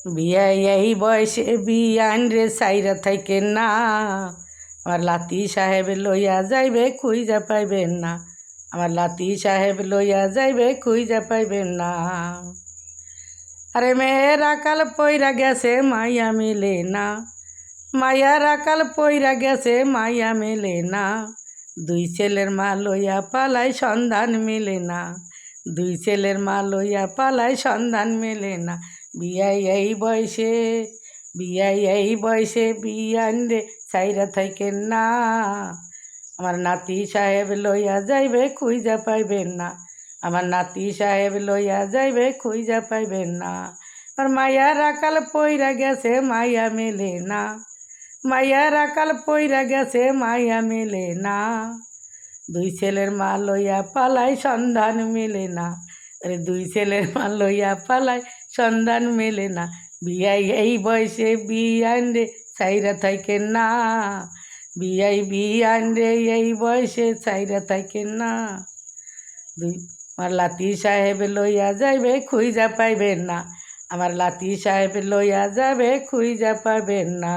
বিয়াই এই বয়সে বিয়ান রে সাইরা থাকেন না, আমার লাতি সাহেব লইয়া যাইবে খুঁজা পাইবেন না, আমার লাতি সাহেব লইয়া যাইবে খুঁজা পাইবেন না। আরে মেয়ের আকাল পইরা গেছে মাইয়া মিলে না, মাইয়ার আকাল পইরা গেছে মাইয়া মেলে না, দুই ছেলের মা লইয়া পালাই সন্ধান মেলে না, দুই ছেলের মা লইয়া পালাই সন্ধান মেলে না। বিয়াই এই বয়সে, বিয়াই এই বয়সে বিয়ান রে সাইরা থাকেন না, আমার নাতি সাহেব লইয়া যাইবে খুঁজা পাইবেন না, আমার নাতি সাহেব লইয়া যাইবে খুঁজা পাইবেন না। আর মাইয়ার আকাল পইরা গেছে মাইয়া মেলে না, মাইয়ার আকাল পইরা গেছে মাইয়া মেলে না, দুই ছেলের মা লইয়া পালাই সন্ধান মেলে না, আরে দুই ছেলের মা লইয়া পালাই সন্ধান মেলে না। বিয়াই এই বয়সে বিয়ান রে সাইরা থাকেন না, বিয়াই বিয়ান রে এই বয়সে সাইরা থাকেন না, দুই আমার লাতি সাহেব লইয়া যাইবে খুঁজা পাইবেন না, আমার লাতি সাহেব লইয়া যাবে খুঁজা পাবেন না।